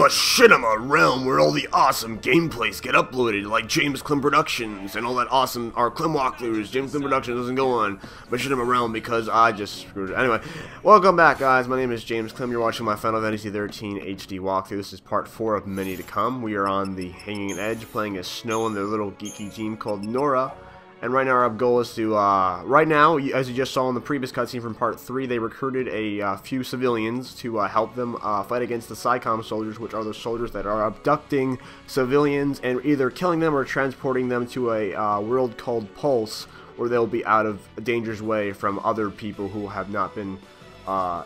machinima realm where all the awesome gameplays get uploaded, like James Klim Productions and all that awesome, our KlimWalkthroughs. James Klim Productions doesn't go on machinima realm because I just screwed it. Anyway, welcome back, guys. My name is James Klim. You're watching my Final Fantasy XIII HD walkthrough. This is part 4 of many to come. We are on the Hanging Edge playing as Snow and their little geeky team called Nora. And right now our goal is to, right now, as you just saw in the previous cutscene from part 3, they recruited a few civilians to help them fight against the PSICOM soldiers, which are the soldiers that are abducting civilians and either killing them or transporting them to a world called Pulse, where they'll be out of a dangerous way from other people who have not been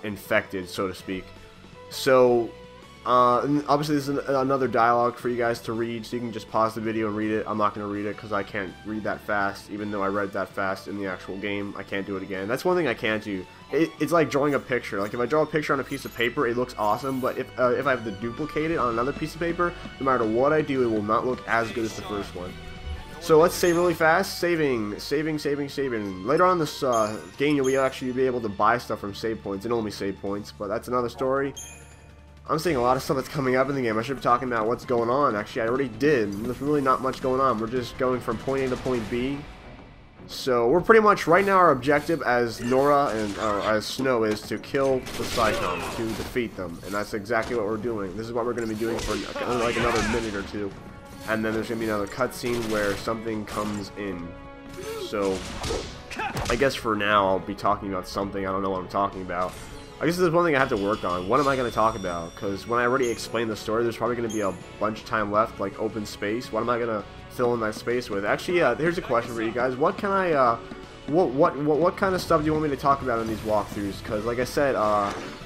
infected, so to speak. So, obviously this is another dialogue for you guys to read, so you can just pause the video and read it. I'm not going to read it because I can't read that fast, even though I read that fast in the actual game. I can't do it again. That's one thing I can't do. It's like drawing a picture. Like if I draw a picture on a piece of paper, it looks awesome, but if I have to duplicate it on another piece of paper, no matter what I do, it will not look as good as the first one. So let's save really fast. Saving. Later on in this game, you'll actually be able to buy stuff from save points, and only save points, but that's another story. I'm seeing a lot of stuff that's coming up in the game. I should be talking about what's going on. Actually, I already did. There's really not much going on. We're just going from point A to point B. So we're pretty much, right now, our objective as Nora and as Snow is to kill the PSICOM, to defeat them. And that's exactly what we're doing. This is what we're going to be doing for like another minute or two. And then there's going to be another cutscene where something comes in. So I guess for now, I'll be talking about something. I don't know what I'm talking about. I guess there's one thing I have to work on. What am I going to talk about? Because when I already explained the story, there's probably going to be a bunch of time left, like open space. What am I going to fill in that space with? Actually, here's a question for you guys. What can I, what kind of stuff do you want me to talk about in these walkthroughs? Because, like I said,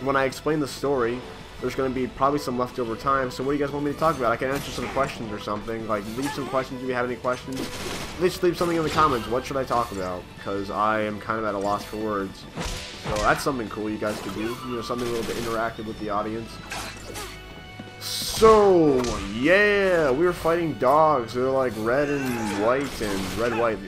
when I explain the story, there's going to be probably some leftover time. So what do you guys want me to talk about? I can answer some questions or something. Like, leave some questions if you have any questions. Just leave something in the comments. What should I talk about? Because I am kind of at a loss for words. So that's something cool you guys could do. You know, something a little bit interactive with the audience. So, yeah, we were fighting dogs. They're like red and white and red-white.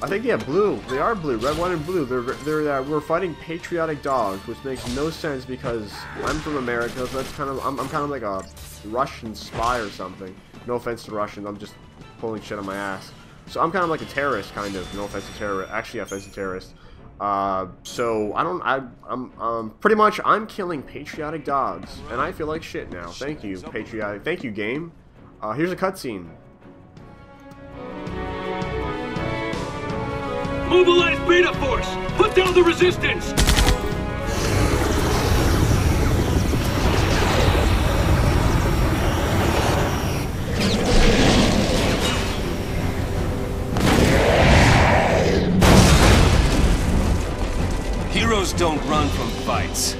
I think, yeah, blue. They are blue. Red, white, and blue. We're fighting patriotic dogs, which makes no sense because I'm from America, so that's kind of, I'm kind of like a Russian spy or something. No offense to Russians. I'm just pulling shit on my ass. So I'm kind of like a terrorist, kind of. No offense to terrorist. Actually, offensive terrorist. So I'm pretty much I'm killing patriotic dogs, and I feel like shit now. Thank you, patriotic. Thank you, game. Here's a cutscene. Mobilize Beta Force. Put down the resistance. Heroes don't run from fights.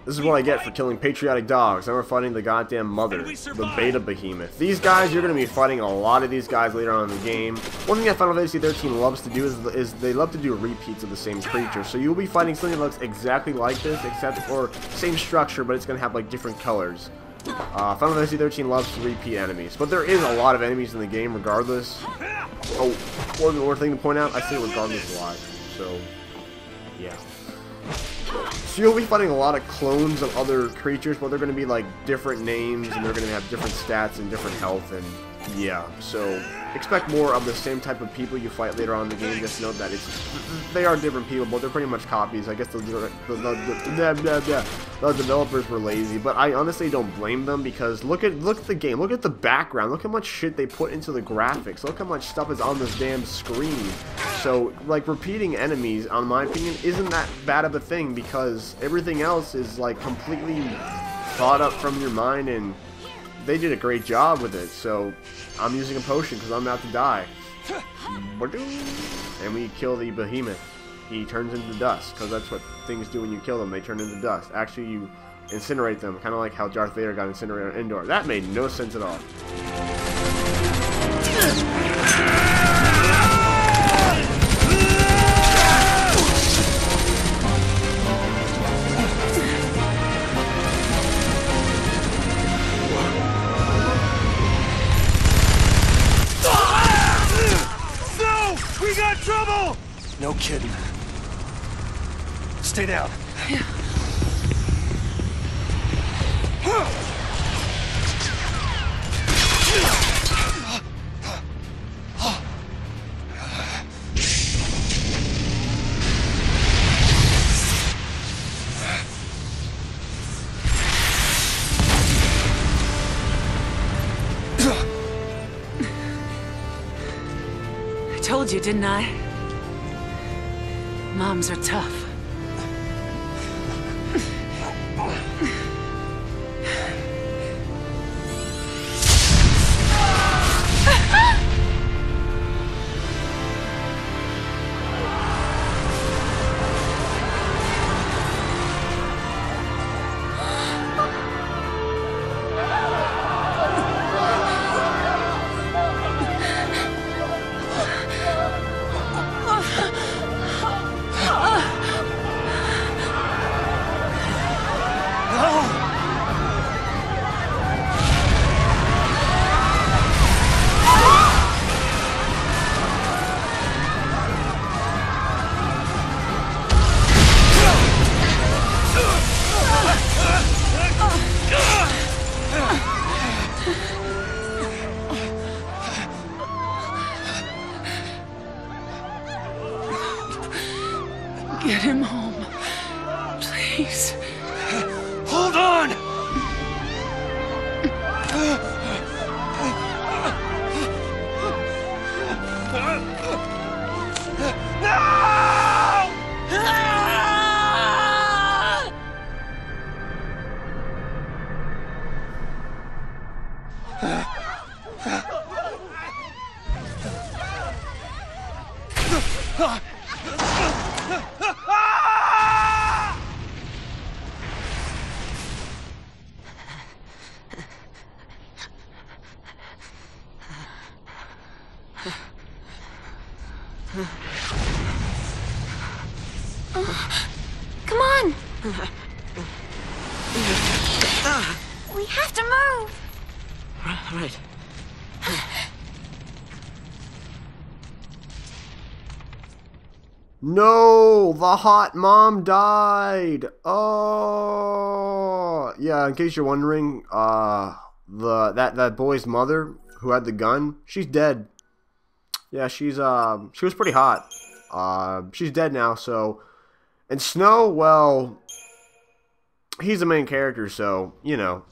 This is what I get for killing patriotic dogs. Now we're fighting the goddamn mother, the beta behemoth. These guys, you're going to be fighting a lot of these guys later on in the game. One thing that Final Fantasy XIII loves to do is they love to do repeats of the same creature. So you'll be fighting something that looks exactly like this, except or same structure, but it's going to have like different colors. Final Fantasy XIII loves to repeat enemies, but there is a lot of enemies in the game regardless. Oh, one more thing to point out, I say regardless a lot. So, yeah. So you'll be fighting a lot of clones of other creatures, but they're going to be like different names, and they're going to have different stats and different health, and yeah. So expect more of the same type of people you fight later on in the game. Just note that they are different people, but they're pretty much copies. I guess the developers were lazy, but I honestly don't blame them because look at the game, look at the background, look how much shit they put into the graphics, look how much stuff is on this damn screen. So like repeating enemies, in my opinion, isn't that bad of a thing because everything else is like completely thought up from your mind, and they did a great job with it. So I'm using a potion because I'm about to die. And we kill the behemoth. He turns into dust because that's what things do when you kill them. They turn into dust. Actually, you incinerate them, kind of like how Darth Vader got incinerated on Endor. That made no sense at all. No kidding. Stay down. Yeah. I told you, didn't I? Moms are tough. Get him home, please. Hold on! Come on! We have to move! Right. No, the hot mom died. Oh, yeah. In case you're wondering, that boy's mother who had the gun, she's dead. Yeah, she was pretty hot. She's dead now. So, and Snow, well, he's the main character, so you know.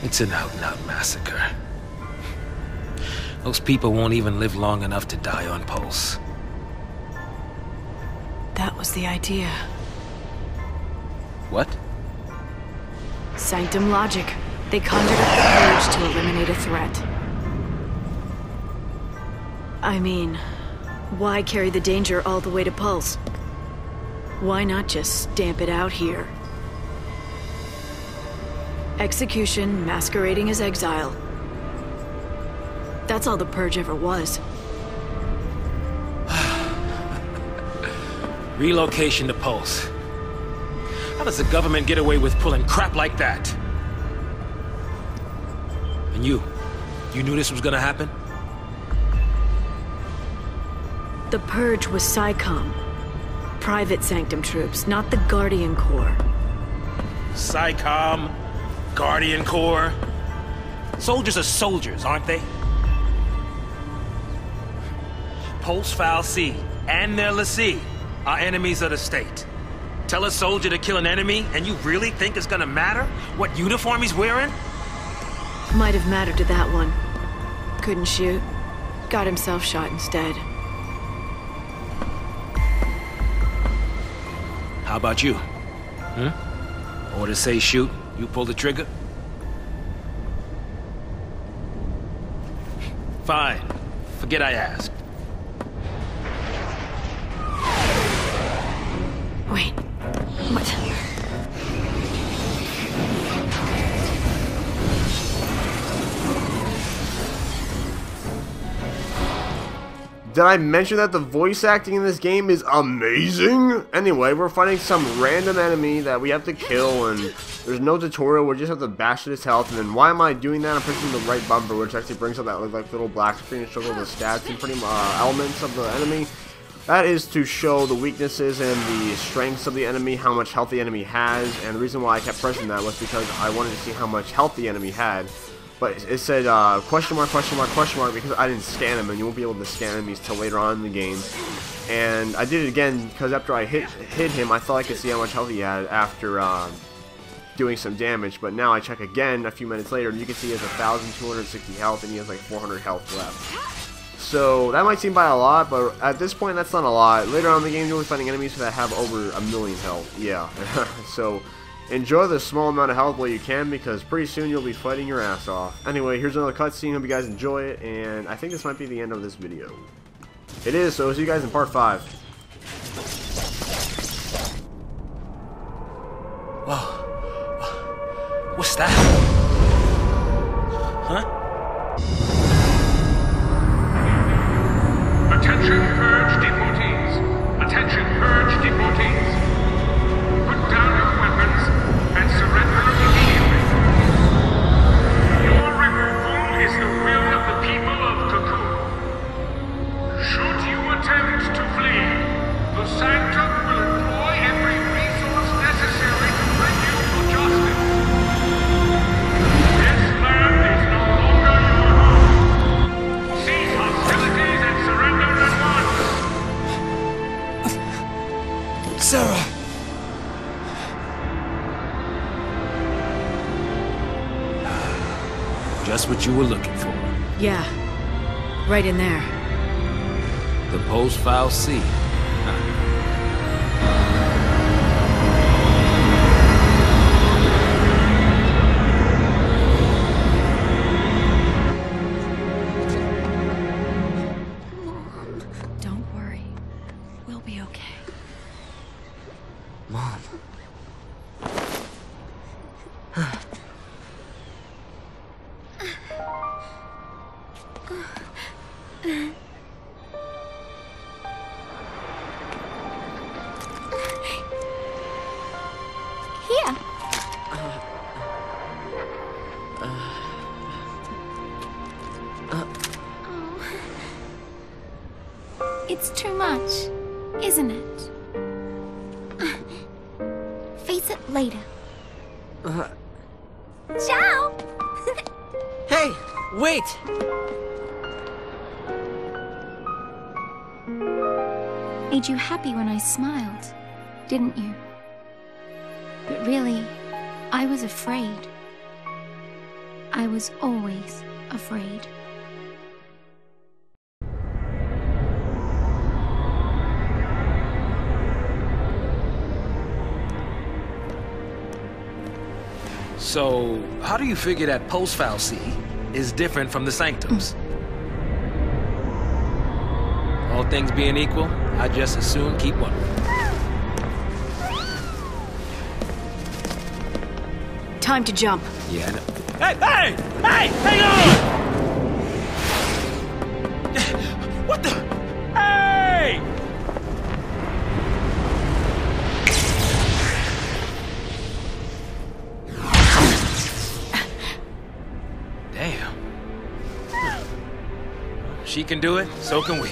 It's an out-and-out massacre. Those people won't even live long enough to die on pulse. That was the idea. What? Sanctum logic. They conjured up the purge to eliminate a threat. I mean, why carry the danger all the way to Pulse? Why not just stamp it out here? Execution masquerading as exile. That's all the purge ever was. Relocation to Pulse. How does the government get away with pulling crap like that? And you knew this was gonna happen? The purge was PSICOM. Private Sanctum troops, not the Guardian Corps. PSICOM? Guardian Corps? Soldiers are soldiers, aren't they? Pulse Fanatsy and their lessee are enemies of the state. Tell a soldier to kill an enemy, and you really think it's gonna matter what uniform he's wearing? Might have mattered to that one. Couldn't shoot. Got himself shot instead. How about you? Orders say shoot, you pull the trigger? Fine. Forget I asked. Wait. What? did I mention that the voice acting in this game is amazing? Anyway, we're fighting some random enemy that we have to kill, and there's no tutorial. We just have to bash at his health. And then why am I doing that? I'm pressing the right bumper, which actually brings up that like little black screen to show all the stats and pretty elements of the enemy. That is to show the weaknesses and the strengths of the enemy, how much health the enemy has. And the reason why I kept pressing that was because I wanted to see how much health the enemy had. But it said question mark, question mark, question mark, because I didn't scan him, and you won't be able to scan enemies till later on in the game. And I did it again because after I hit him, I thought I could see how much health he had after doing some damage. But now I check again a few minutes later, and you can see he has 1,260 health, and he has like 400 health left. So that might seem by a lot, but at this point, that's not a lot. Later on in the game, you'll be fighting enemies that have over 1,000,000 health. Yeah, so. Enjoy the small amount of health while you can, because pretty soon you'll be fighting your ass off. Anyway, here's another cutscene. Hope you guys enjoy it, and I think this might be the end of this video. It is, so I'll see you guys in part 5. Whoa. What's that? Huh? Attention, purge deportees. Attention, purge deportees. Put down your weapons and surrender immediately. Your removal is the will of the people of Cocoon. Should you attempt to flee, the Sanctum will employ every resource necessary to bring you to justice. This land is no longer your home. Cease hostilities and surrender at once. Sarah! Just what you were looking for. Yeah, right in there. The post-file C. Mom, don't worry. We'll be okay. Mom. Here. It's too much, isn't it? Face it later. Ciao! Hey, wait! Made you happy when I smiled, didn't you? But really, I was afraid. I was always afraid. So, how do you figure that post-file C is different from the Sanctums? All things being equal, I just as soon keep one. Time to jump. Yeah, I know. Hey! Hang on! What the? Hey! Damn. She can do it, so can we.